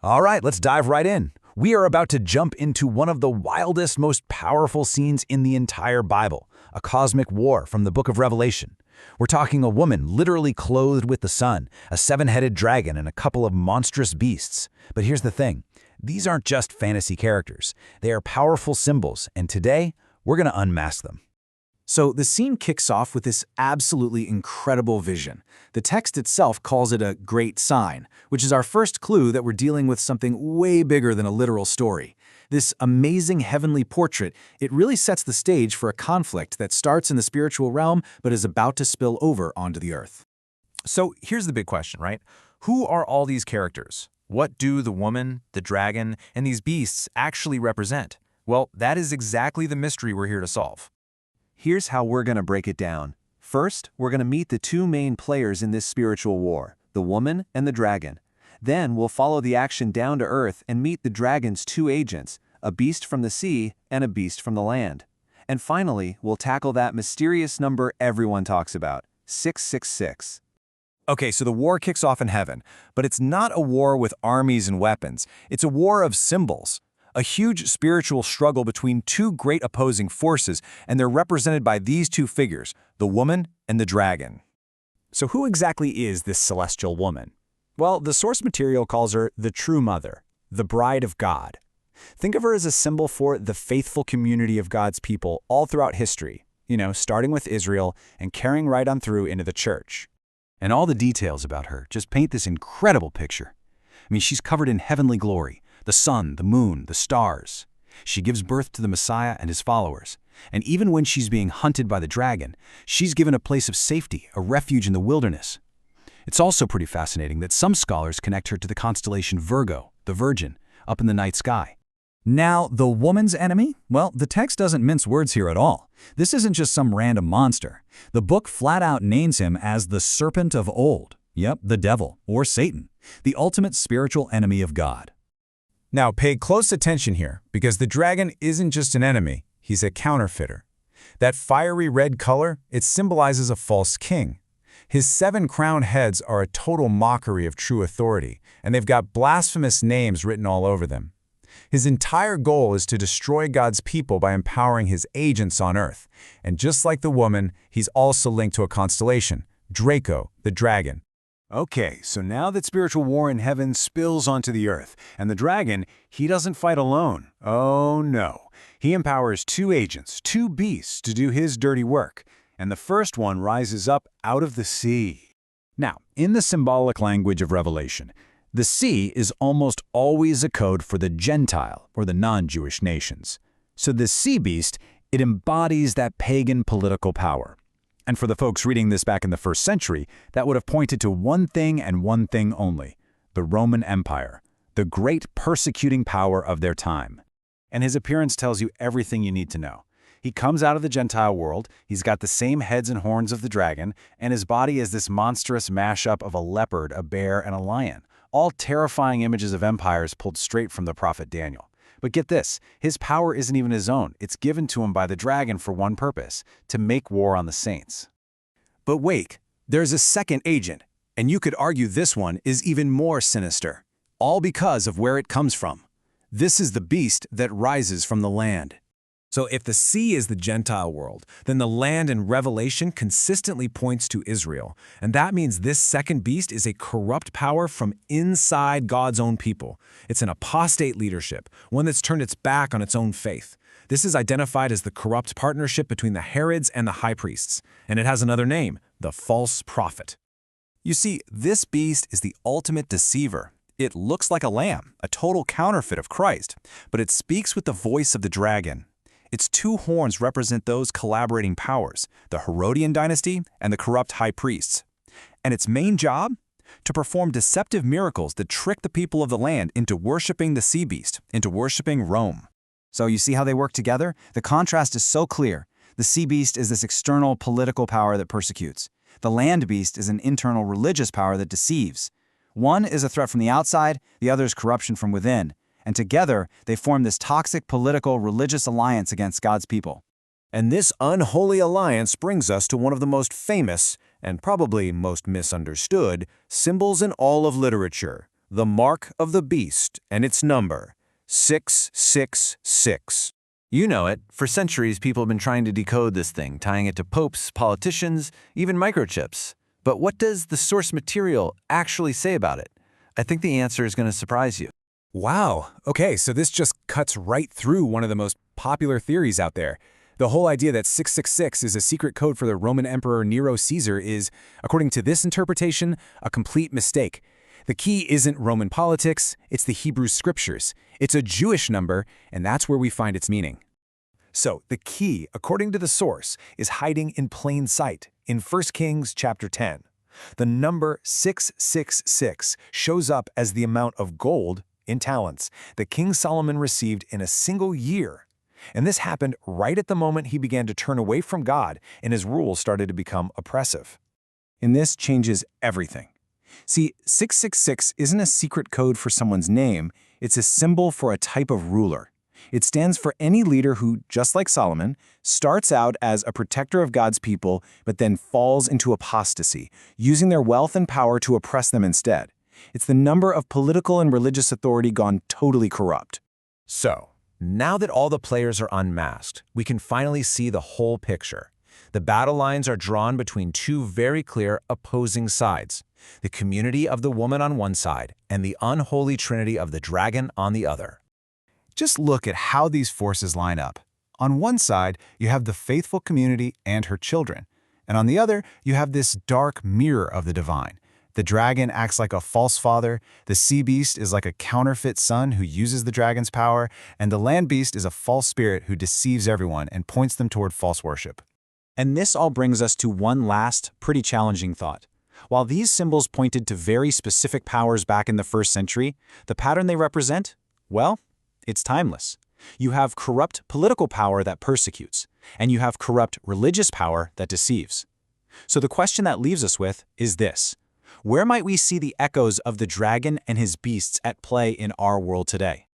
All right, let's dive right in. We are about to jump into one of the wildest, most powerful scenes in the entire Bible, a cosmic war from the book of Revelation. We're talking a woman literally clothed with the sun, a seven-headed dragon, and a couple of monstrous beasts. But here's the thing. These aren't just fantasy characters. They are powerful symbols, and today, we're going to unmask them. So the scene kicks off with this absolutely incredible vision. The text itself calls it a great sign, which is our first clue that we're dealing with something way bigger than a literal story. This amazing heavenly portrait, it really sets the stage for a conflict that starts in the spiritual realm but is about to spill over onto the earth. So here's the big question, right? Who are all these characters? What do the woman, the dragon, and these beasts actually represent? Well, that is exactly the mystery we're here to solve. Here's how we're going to break it down. First, we're going to meet the two main players in this spiritual war, the woman and the dragon. Then we'll follow the action down to Earth and meet the dragon's two agents, a beast from the sea and a beast from the land. And finally, we'll tackle that mysterious number everyone talks about, 666. Okay, so the war kicks off in heaven, but it's not a war with armies and weapons. It's a war of symbols. A huge spiritual struggle between two great opposing forces, and they're represented by these two figures, the woman and the dragon. So who exactly is this celestial woman? Well, the source material calls her the true mother, the bride of God. Think of her as a symbol for the faithful community of God's people all throughout history, starting with Israel and carrying right on through into the church. And all the details about her just paint this incredible picture. She's covered in heavenly glory. The sun, the moon, the stars. She gives birth to the Messiah and his followers. And even when she's being hunted by the dragon, she's given a place of safety, a refuge in the wilderness. It's also pretty fascinating that some scholars connect her to the constellation Virgo, the Virgin, up in the night sky. Now, the woman's enemy? Well, the text doesn't mince words here at all. This isn't just some random monster. The book flat out names him as the serpent of old. Yep, the devil, or Satan, the ultimate spiritual enemy of God. Now pay close attention here, because the dragon isn't just an enemy, he's a counterfeiter. That fiery red color, it symbolizes a false king. His 7 crowned heads are a total mockery of true authority, and they've got blasphemous names written all over them. His entire goal is to destroy God's people by empowering his agents on earth. And just like the woman, he's also linked to a constellation, Draco, the dragon. Okay, so now that spiritual war in heaven spills onto the earth, and the dragon, he doesn't fight alone. Oh no. He empowers 2 agents, 2 beasts to do his dirty work, and the first one rises up out of the sea. Now, in the symbolic language of Revelation, the sea is almost always a code for the Gentile or the non-Jewish nations. So the sea beast, it embodies that pagan political power. And for the folks reading this back in the 1st century, that would have pointed to one thing and one thing only, the Roman Empire, the great persecuting power of their time. And his appearance tells you everything you need to know. He comes out of the Gentile world, he's got the same heads and horns of the dragon, and his body is this monstrous mashup of a leopard, a bear, and a lion, all terrifying images of empires pulled straight from the prophet Daniel. But get this, his power isn't even his own. It's given to him by the dragon for one purpose, to make war on the saints. But wait, there's a second agent, and you could argue this one is even more sinister, all because of where it comes from. This is the beast that rises from the land. So if the sea is the Gentile world, then the land in Revelation consistently points to Israel. And that means this second beast is a corrupt power from inside God's own people. It's an apostate leadership, one that's turned its back on its own faith. This is identified as the corrupt partnership between the Herods and the high priests. And it has another name, the false prophet. You see, this beast is the ultimate deceiver. It looks like a lamb, a total counterfeit of Christ, but it speaks with the voice of the dragon. Its 2 horns represent those collaborating powers, the Herodian dynasty and the corrupt high priests. And its main job? To perform deceptive miracles that trick the people of the land into worshiping the sea beast, into worshiping Rome. So you see how they work together? The contrast is so clear. The sea beast is this external political power that persecutes. The land beast is an internal religious power that deceives. One is a threat from the outside, the other is corruption from within. And together, they form this toxic political religious alliance against God's people. And this unholy alliance brings us to one of the most famous, and probably most misunderstood, symbols in all of literature, the mark of the beast and its number, 666. You know it. For centuries, people have been trying to decode this thing, tying it to popes, politicians, even microchips. But what does the source material actually say about it? I think the answer is going to surprise you. Wow, okay, so this just cuts right through one of the most popular theories out there. The whole idea that 666 is a secret code for the Roman Emperor Nero Caesar is, according to this interpretation, a complete mistake. The key isn't Roman politics, it's the Hebrew scriptures. It's a Jewish number, and that's where we find its meaning. So, the key, according to the source, is hiding in plain sight in 1 Kings chapter 10. The number 666 shows up as the amount of gold in talents that King Solomon received in a single year. And this happened right at the moment he began to turn away from God and his rule started to become oppressive. And this changes everything. See, 666 isn't a secret code for someone's name, it's a symbol for a type of ruler. It stands for any leader who, just like Solomon, starts out as a protector of God's people, but then falls into apostasy, using their wealth and power to oppress them instead. It's the number of political and religious authority gone totally corrupt. So, now that all the players are unmasked, we can finally see the whole picture. The battle lines are drawn between two very clear opposing sides. The community of the woman on one side and the unholy trinity of the dragon on the other. Just look at how these forces line up. On one side, you have the faithful community and her children. And on the other, you have this dark mirror of the divine. The dragon acts like a false father, the sea beast is like a counterfeit son who uses the dragon's power, and the land beast is a false spirit who deceives everyone and points them toward false worship. And this all brings us to one last, pretty challenging thought. While these symbols pointed to very specific powers back in the 1st century, the pattern they represent, well, it's timeless. You have corrupt political power that persecutes, and you have corrupt religious power that deceives. So the question that leaves us with is this: where might we see the echoes of the dragon and his beasts at play in our world today?